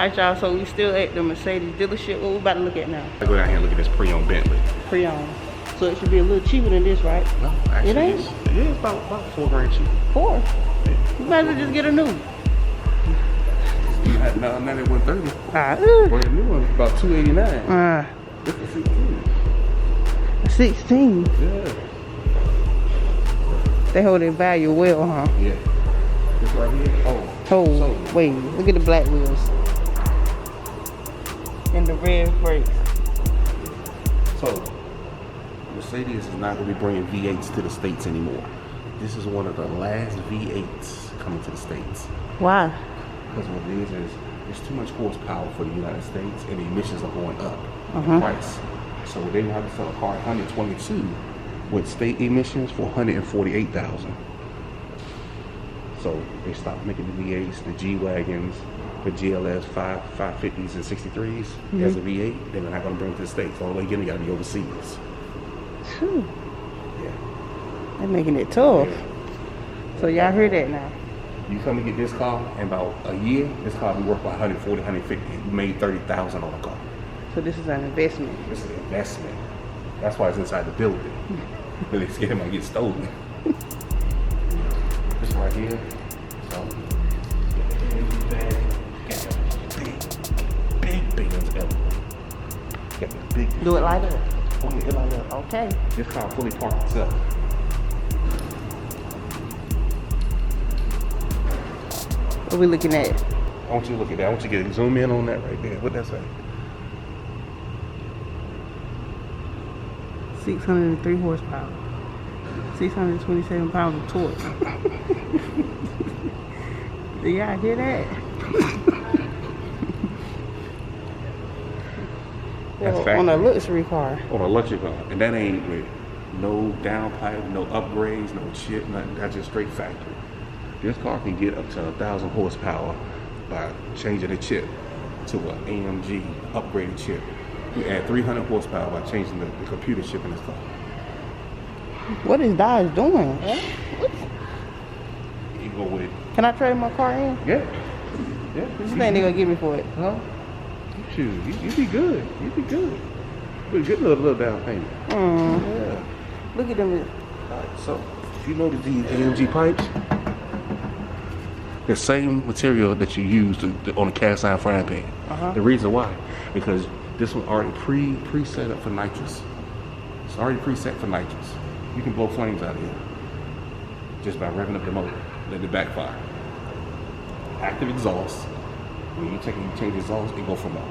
Alright, y'all, so we still at the Mercedes dealership. What we about to look at now? I go down here and look at this pre-owned Bentley. Pre-owned. So it should be a little cheaper than this, right? No, actually, it ain't? It's about $4 grand cheaper. 4? You might as well just get a new. You had now that 130. Brand new one, about $289. It's a 16. 16? Yeah. They hold their value well, huh? Yeah. This right here. Oh, wait, look at the black wheels. And the red brakes. So, Mercedes is not going to be bringing V8s to the States anymore. This is one of the last V8s coming to the States. Why? Because what it is there's too much horsepower for the United States and the emissions are going up in price. So they have to sell a car at 122 with state emissions for 148,000. So they stopped making the V8s, the G-Wagons, the GLS 550s and 63s as a V8. They're not going to bring it to the States. The only way again, they got to be overseas. Phew. Yeah. They're making it tough. Yeah. So y'all heard that now. You come and get this car in about a year, this car will be worth about 140, 150. You made 30,000 on the car. So this is an investment. This is an investment. That's why it's inside the building. Really scared it might get stolen. This right here. So big as ever. Got the big. Do it like that. Oh yeah, it like that. Okay. This car fully parked itself. What are we looking at? I want you to look at that. I want you to zoom in on that right there. What that say? 603 horsepower. 627 pounds of torque. Do y'all hear that? Well, on a luxury car. On a luxury car. And that ain't with no downpipe, no upgrades, no chip, nothing. That's just straight factory. This car can get up to 1,000 horsepower by changing the chip to an AMG upgraded chip. You add 300 horsepower by changing the computer chip in this car. What is Dodge doing? What? You go with. Can I trade my car in? Yeah. Yeah. What you think they're gonna give me for it? Huh? Shoot, you be good. You be good. But a good little down payment. Yeah. Look at them. Alright, so if you notice these AMG pipes, the same material that you use on a cast iron frying pan. The reason why, because this one already pre-set up for nitrous. It's already preset for nitrous. You can blow flames out of here just by revving up the motor, let it backfire. Active exhaust. When you change the exhaust, it go from a motor.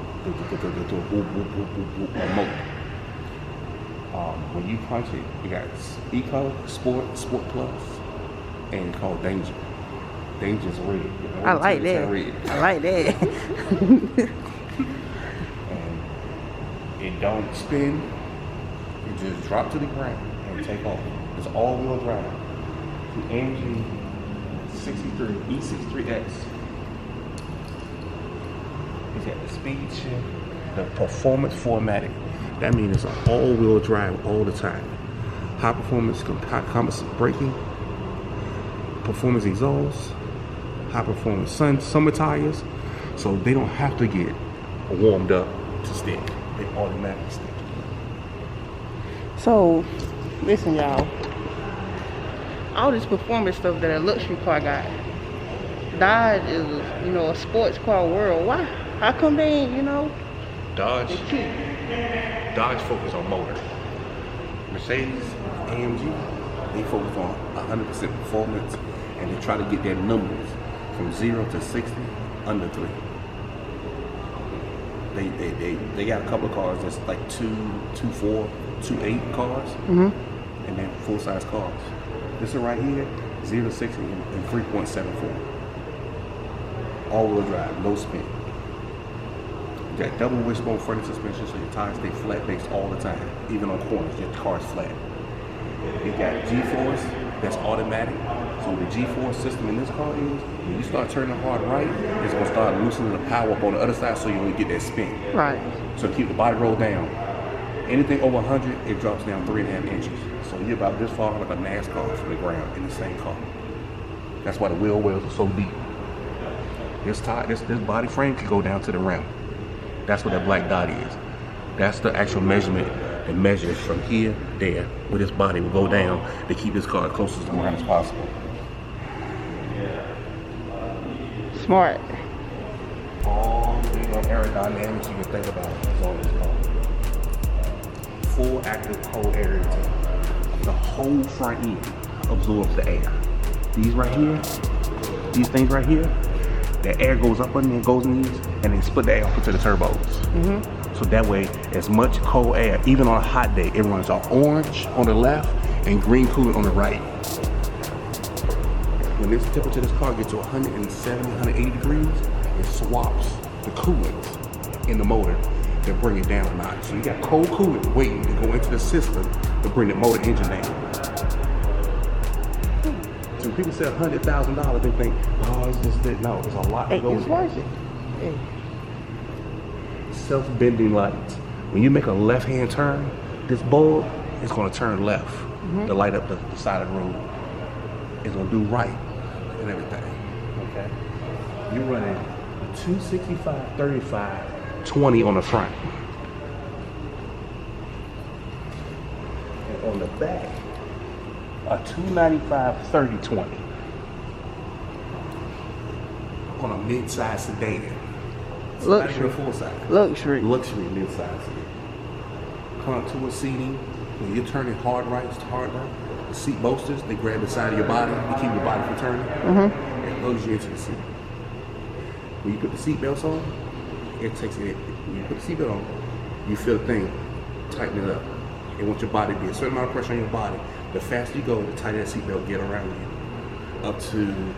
When you punch it, you got Eco, Sport Plus, and called Danger. Danger's red. I like that. I like that. And it don't spin. You just drop to the ground and take off. It's all-wheel drive. The AMG E63X. It's got the speed shift, the performance formatting. That means it's an all-wheel drive all the time. High performance composite braking, performance exhaust, high performance summer tires, so they don't have to get warmed up to stick. They automatically stick. So, listen, y'all. All this performance stuff that a luxury car got. Dodge is, a sports car world. Why? How come they ain't, Dodge focus on motor. Mercedes, AMG, they focus on 100% performance, and they try to get their numbers from 0 to 60 under 3. They got a couple of cars that's like 2.4, 2.8 cars, and then full-size cars. This one right here, 0 to 60 in 3.74. All-wheel drive, low spin. You got double wishbone front suspension, so your tires stay flat based all the time, even on corners. Your car's flat. You got G-force that's automatic. So the G-force system in this car is when you start turning hard right, it's gonna start loosening the power up on the other side, so you don't get that spin. Right. So keep the body roll down. Anything over 100, it drops down 3.5 inches. So you're about this far like a NASCAR from the ground in the same car. That's why the wheel wells are so deep. This body frame can go down to the rim. That's what that black dot is. That's the actual measurement that measures from here to there, where this body will go down to keep this car as close to the ground as possible. Smart. All the aerodynamics you can think about is on this car. Full active cold air intake. The whole front end absorbs the air. These things right here, the air goes up under and goes in these, and then split the air off into the turbos. So that way, as much cold air, even on a hot day, it runs off orange on the left and green coolant on the right. When this temperature of this car gets to 170, 180 degrees, it swaps the coolant in the motor to bring it down a notch. So you got cold coolant waiting to go into the system to bring the motor engine down. So when people say $100,000, they think, oh, it's just that. No, there's a lot that goes It's worth it. Hey. Self-bending lights. When you make a left-hand turn, this bulb is going to turn left to light up the side of the road. It's going to do right and everything. Okay? You're running 265, 35, 20 on the front. And on the back, a 295, 30, 20. On a mid-size sedan. Luxury. Full size. Luxury. Luxury mid-size sedan. Contour seating. When you're turning hard rights to hard left, the seat bolsters, they grab the side of your body to keep your body from turning. It lugs you into the seat. When you put the seat belts on, it takes it. When you put the seat belt on, you feel the thing tighten it up. It wants your body to be a certain amount of pressure on your body. The faster you go, the tighter that seat belt get around you. Up to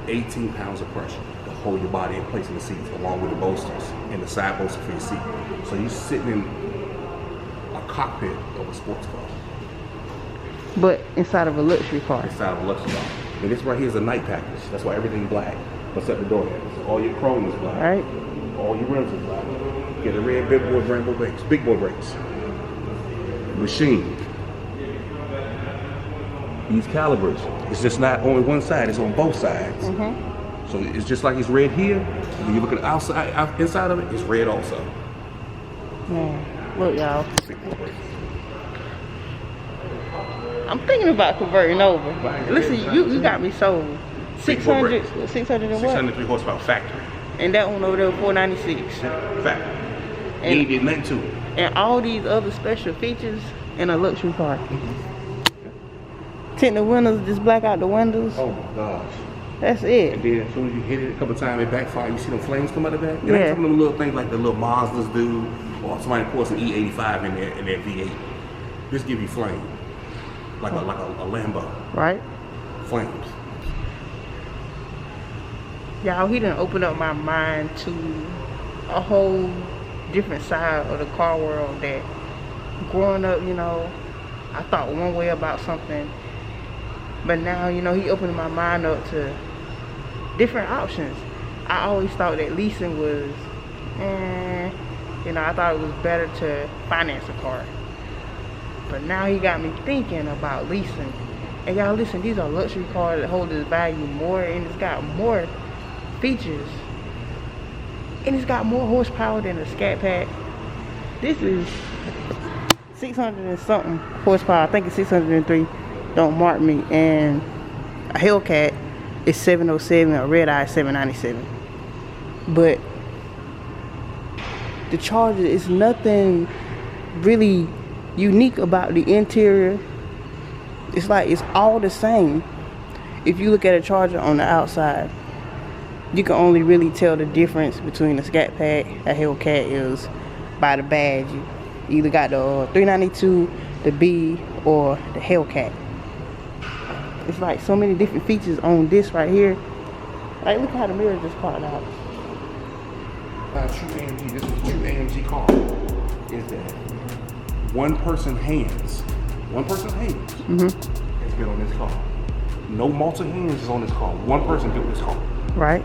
18 pounds of pressure to hold your body in place in the seats, along with the bolsters and the side bolster for your seat. So you're sitting in a cockpit of a sports car. But inside of a luxury car. Inside of a luxury car. And this right here is a night package. That's why everything's black. Except the door handles. All your chrome is black. Right. All your rims are black. Get a red big boy rainbow brakes. Big boy brakes. Machine. These calibers. It's just not on one side. It's on both sides. So it's just like it's red here. When you look at the outside, inside of it, it's red also. Man, look, y'all. I'm thinking about converting over. Listen, you got me sold. 600 and what? 603 horsepower factory. And that one over there, 496. Factory. You ain't did nothing to it. And all these other special features in a luxury car. Tint the windows, just black out the windows. Oh my gosh. That's it. And then as soon as you hit it a couple of times, it backfire. You see them flames come out of that? It ain't some of them little things like the little Mazdas do, or somebody pours an E85 in their V8. Just give you flame. Like a Lambo. Right? Flames. Y'all, he done opened up my mind to a whole different side of the car world that growing up, you know, I thought one way about something. But now, you know, he opened my mind up to different options. I always thought that leasing was, you know, I thought it was better to finance a car. But now he got me thinking about leasing. And y'all listen, these are luxury cars that hold its value more, and it's got more features. And it's got more horsepower than a scatpack. This is 600 and something horsepower. I think it's 603. Don't mark me. And a Hellcat is 707, a Red Eye 797. But the Charger is nothing really unique about the interior. It's like it's all the same. If you look at a Charger on the outside, you can only really tell the difference between a scatpack, a Hellcat is by the badge. You either got the 392, the B, or the Hellcat. It's like so many different features on this right here. Like, look how the mirror just popped out. True AMG, this is a true AMG car. Is that one person's hands has been on this car. No multi hands is on this car. One person built this car. Right.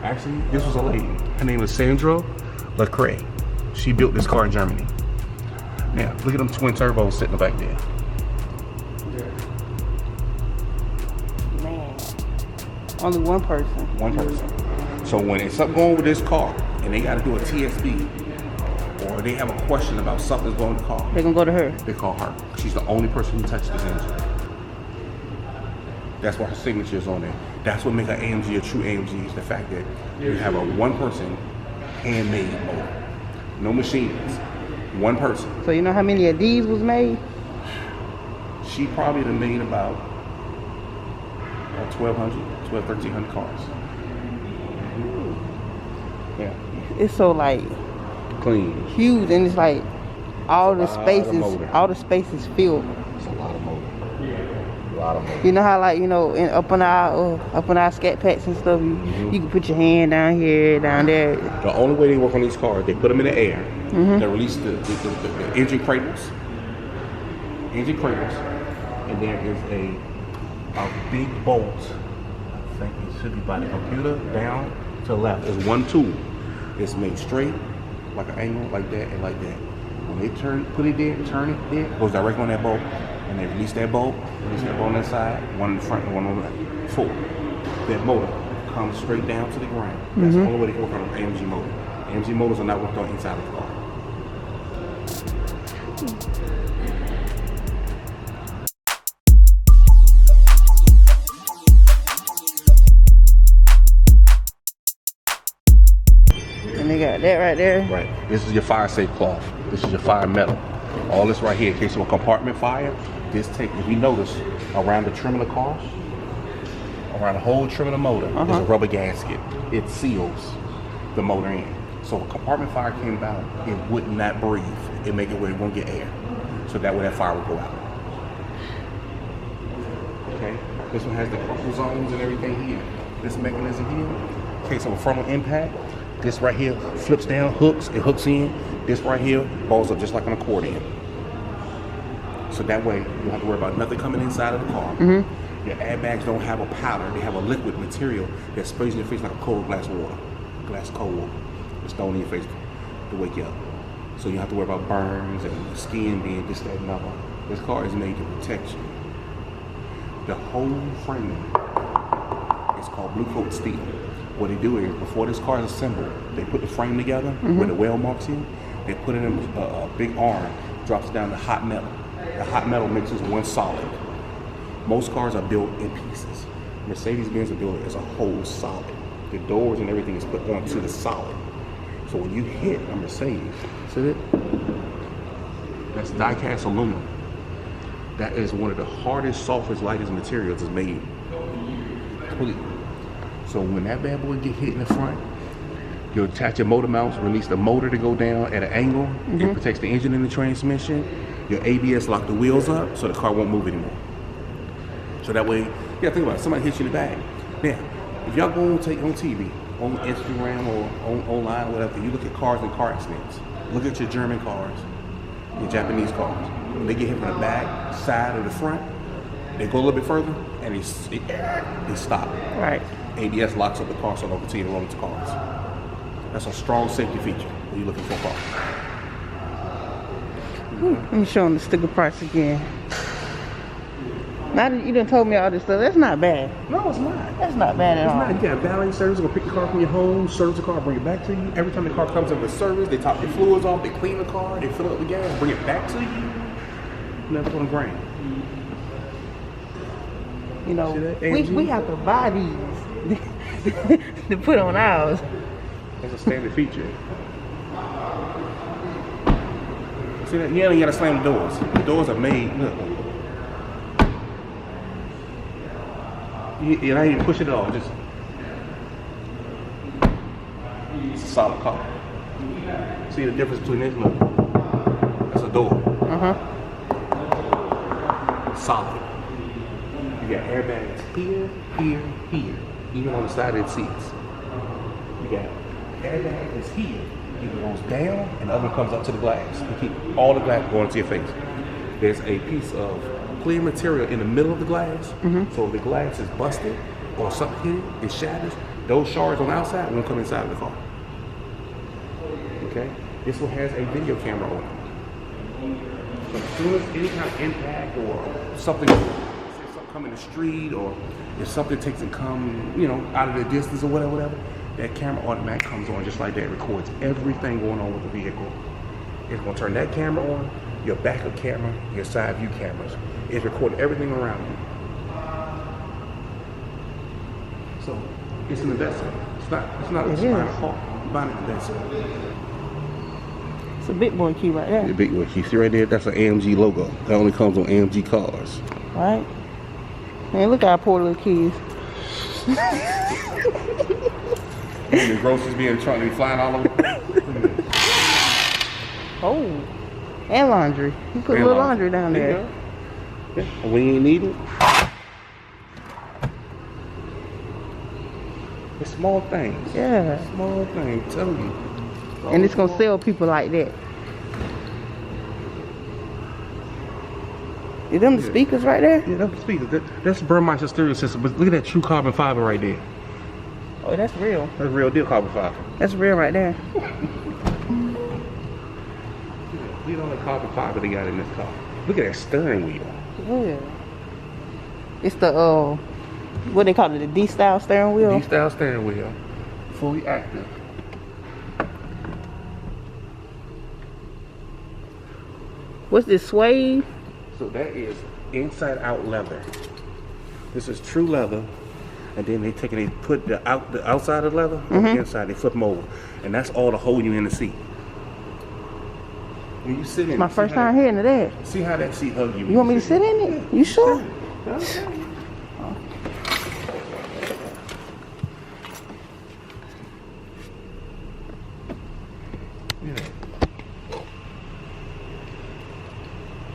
Actually, this was a lady. Her name was Sandra Lecrae. She built this car in Germany. Now, look at them twin turbos sitting back there. Man. Only one person. One person. So when it's something going with this car and they got to do a TSB, or they have a question about something that's going with the car, they're gonna go to her. they call her. She's the only person who touched this engine. That's why her signature is on there. That's what makes an AMG a true AMG, is the fact that you have a one-person handmade motor. No machines. One person. So you know how many of these was made? She probably done made about 1,300 cars. Yeah. It's so like Clean. huge, and it's like all the It's a lot of spaces, motor. all the spaces filled. It's a lot of motor. A lot of motor. You know how, like, you know, up on our scat packs and stuff, you can put your hand down here, down there. The only way they work on these cars, they put them in the air. They release the engine cradles. And there is a big bolt. I think it should be by the computer, down to the left. There's one tool. It's made straight, like an angle, like that, and like that. When they put it there, turn it there, it goes direct on that bolt. And they release that bolt on that side, one in the front and one on the right. Four. That motor comes straight down to the ground. That's the only way they can work on an AMG motor. AMG motors are not worked on inside of the car. And they got that right there. Right. This is your fire safe cloth. This is your fire metal. All this right here, in case of a compartment fire, if you notice, around the trim of the car, around the whole trim of the motor, is a rubber gasket. It seals the motor in. So if a compartment fire came about, it would not breathe. It make it where it won't get air. So that way that fire will go out. Okay? This one has the crumple zones and everything here. This mechanism here, in case of a frontal impact, this right here flips down, it hooks in. This right here balls up just like an accordion. So that way you don't have to worry about nothing coming inside of the car. Your airbags don't have a powder, they have a liquid material that sprays in your face like a cold glass of cold water. It's thrown in your face to wake you up. So you don't have to worry about burns and skin being this, that, and other. This car is made to protect you. The whole frame is called blue coat steel. What they do is, before this car is assembled, they put the frame together where the weld marks in. They put it in a big arm, drops down to hot metal. The hot metal mixes one solid. Most cars are built in pieces. Mercedes-Benz are built as a whole solid. The doors and everything is put onto the solid. So when you hit a Mercedes, see it? That's die-cast aluminum. That is one of the hardest, softest, lightest materials that's made. Completely. So when that bad boy get hit in the front, you'll attach your motor mounts, release the motor to go down at an angle. It protects the engine and the transmission. Your ABS lock the wheels up so the car won't move anymore. So that way, yeah, think about it. Somebody hits you in the back. Now, if y'all go on TV, on Instagram or online or whatever, you look at cars and car accidents. Look at your German cars, your Japanese cars. When they get hit from the back, side, or the front, they go a little bit further and they stop. Right. ABS locks up the car so they don't continue to roll into cars. That's a strong safety feature when you're looking for a car. Let me show them the sticker price again. Now that you done told me all this stuff, that's not bad. No, it's not. That's not bad at all. It's not. You got valet service. They'll pick the car from your home, service the car, bring it back to you. Every time the car comes in for service, they top your fluids off, they clean the car, they fill up the gas, bring it back to you. Never on the grain. You know, we have to buy these to put on ours. That's a standard feature. See that? You ain't gotta slam the doors. The doors are made. Look. You're not even pushing it all. Just it's a solid car. See the difference between this? Look, that's a door. Solid. You got airbags here, here, here, even on the side of the seats. You got airbag is here. It goes down and the other one comes up to the glass. You keep all the glass going to your face. There's a piece of clear material in the middle of the glass. So if the glass is busted or something hit it shatters, those shards on the outside won't come inside of the car. Okay? This one has a video camera on it. So as soon as any kind of impact or something come in the street, or if something takes and come, out of the distance or whatever, that camera automatic comes on just like that. It records everything going on with the vehicle. It's gonna turn that camera on, your backup camera, your side view cameras. It's recording everything around you. So it's an investment. It's not just buying a car. You're buying an investment. It's a big boy key right there. The big boy key. See right there? That's an AMG logo. That only comes on AMG cars. Right. Man, look at our poor little kids. The groceries being trying to be flying all over. Oh, and laundry. You put a little laundry down there. Yeah. When you ain't need it. It's small things. Yeah. Small things, tell you. And it's gonna sell people like that. Is them the speakers right there? Yeah, that's the speakers. That's Burmeister stereo system. But look at that true carbon fiber right there. Oh, that's real. That's real deal carbon fiber. That's real right there. Look at all the carbon fiber they got in this car. Look at that steering wheel. Yeah. It's the what they call it, the D-style steering wheel. D-style steering wheel, fully active. What's this, suede? So that is inside out leather. This is true leather, and then they take it, they put the outside of leather on the inside. They flip them over, and that's all to hold you in the seat. When you sit in, My first time hearing of that. See how that seat hugs you. You want me to sit in it? You sure?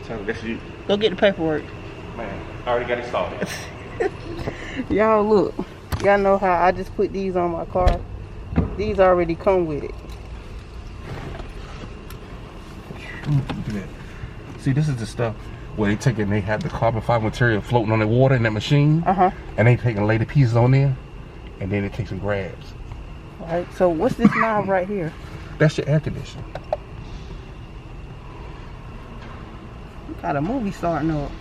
So that's you. Go get the paperwork. Man, I already got it started. Y'all look. Y'all know how I just put these on my car. These already come with it. Look at that. See, this is the stuff where they take it and they have the carbon fiber material floating on the water in that machine. And they take and lay the pieces on there, and then it takes and grabs. Alright, so what's this knob right here? That's your air conditioner. Got a movie starting up.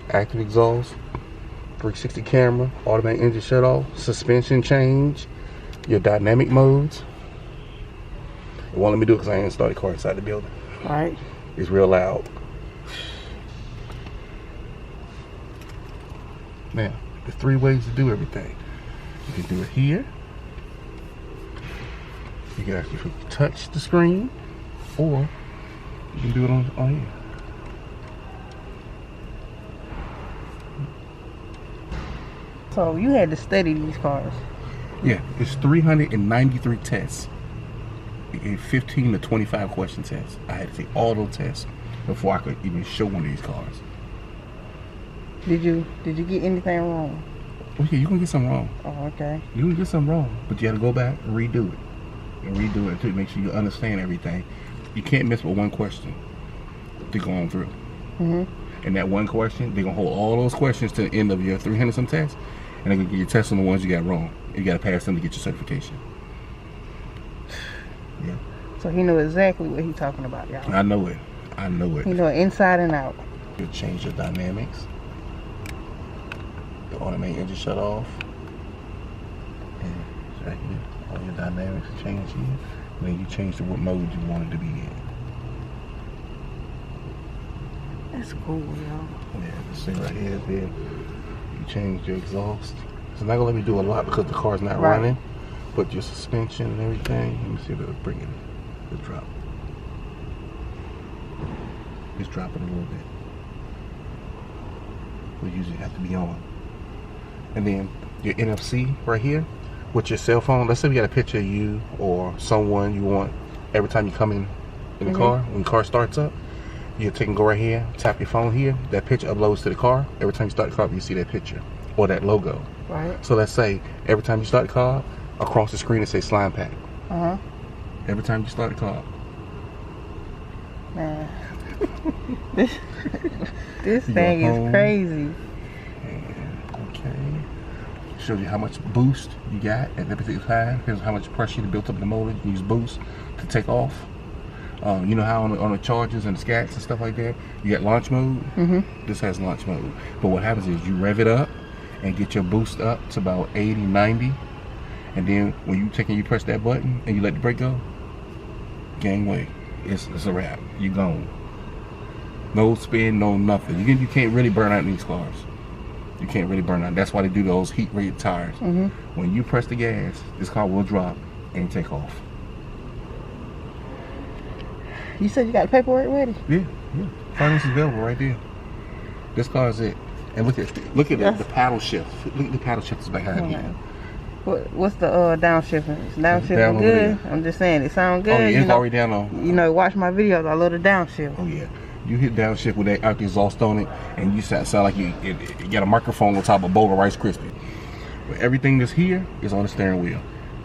Active exhaust, 360 camera, automatic engine shut off, suspension change, your dynamic modes. It won't let me do it because I ain't started the car inside the building. Alright. It's real loud. Now, there's 3 ways to do everything. You can do it here. You can actually touch the screen, or you can do it on here. So you had to study these cars. Yeah, it's 393 tests. It gave 15 to 25 question tests. I had to take all those tests before I could even show one of these cars. Did you get anything wrong? Oh yeah, you can get something wrong. Oh, okay. You can get something wrong, but you got to go back and redo it. And redo it to make sure you understand everything. You can't miss with one question they're going through. And that one question, they're going to hold all those questions to the end of your 300 some tests, and they're going to give you tests on the ones you got wrong. You got to pass them to get your certification. Yeah. So he knows exactly what he's talking about, y'all. I know it. I know it. He know it inside and out. You change your dynamics. The automatic engine shut off. And it's right here. All your dynamics change here. And then you change to what mode you want it to be in. That's cool, y'all. Yeah, this thing right here, then you change your exhaust. It's not gonna let me do a lot because the car's not running. But your suspension and everything. Let me see if it'll bring it. The drop. It's dropping a little bit. We usually have to be on. And then your NFC right here with your cell phone. Let's say we got a picture of you or someone you want every time you come in the car. When the car starts up, you take and go right here, tap your phone here. That picture uploads to the car. Every time you start the car, you see that picture or that logo. Right. So let's say every time you start the car, across the screen it says slime pack. Every time you start the car. Man. This thing is crazy. Okay. Shows you how much boost you got at that particular time. Here's how much pressure you built up in the motor. You can use boost to take off. You know how on the Chargers and the Scats and stuff like that, you got launch mode? This has launch mode. But what happens is you rev it up, and get your boost up to about 80, 90. And then when you press that button and you let the brake go, gangway, it's a wrap. You gone. No spin, no nothing. You can't really burn out in these cars. You can't really burn out. That's why they do those heat rated tires. When you press the gas, this car will drop and take off. You said you got the paperwork ready? Yeah. Finance is available right there. This car is it. And look at the paddle shift. Look at the paddle shift is behind you. What's the downshifting? Is downshifting down good? I'm just saying, it sounds good. Oh, yeah, it's already down on. You know, watch my videos. I love the downshift. Oh yeah. You hit downshift with that out the exhaust on it, and you sound like you got a microphone on top of a bowl of Rice Krispies. But everything that's here is on the steering wheel.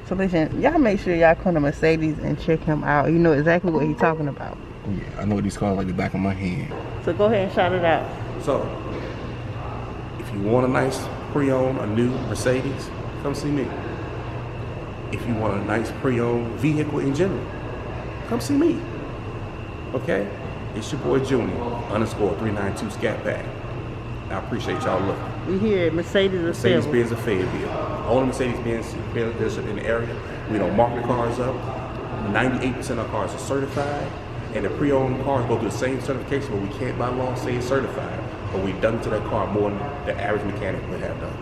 So listen, y'all make sure y'all come to Mercedes and check him out. You know exactly what he's talking about. Oh yeah, I know these cars like the back of my hand. So go ahead and shout it out. So, if you want a nice pre-owned, a new Mercedes, come see me. If you want a nice pre-owned vehicle in general, come see me. Okay? It's your boy Junior _392 scatpack. I appreciate y'all looking. We here at Mercedes-Benz of Fayetteville. Only Mercedes-Benz dealership in the area. We don't mark the cars up. 98% of cars are certified. And the pre-owned cars go through the same certification, but we can't by law say it's certified. But we've done to that car more than the average mechanic would have done.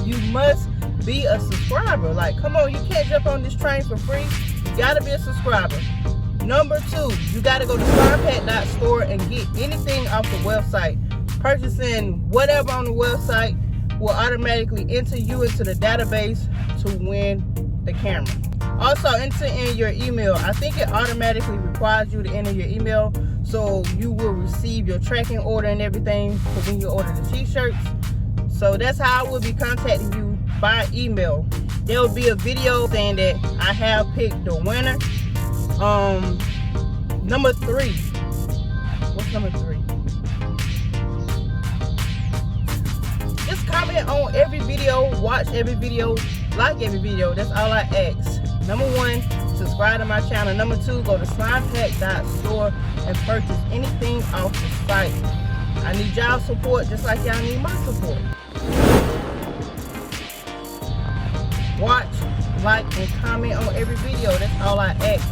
You must be a subscriber. Like, come on, you can't jump on this train for free. You gotta be a subscriber. Number 2, you gotta go to scatpack.store and get anything off the website. Purchasing whatever on the website will automatically enter you into the database to win the camera. Also, enter in your email. I think it automatically requires you to enter your email, so you will receive your tracking order and everything for when you order the t-shirts. So that's how I will be contacting you by email. There will be a video saying that I have picked the winner. Number 3. What's number 3? Just comment on every video, watch every video, like every video. That's all I ask. Number 1, subscribe to my channel. Number 2, go to scatpack.store and purchase anything off the site. I need y'all support just like y'all need my support. Watch, like, and comment on every video. That's all I ask.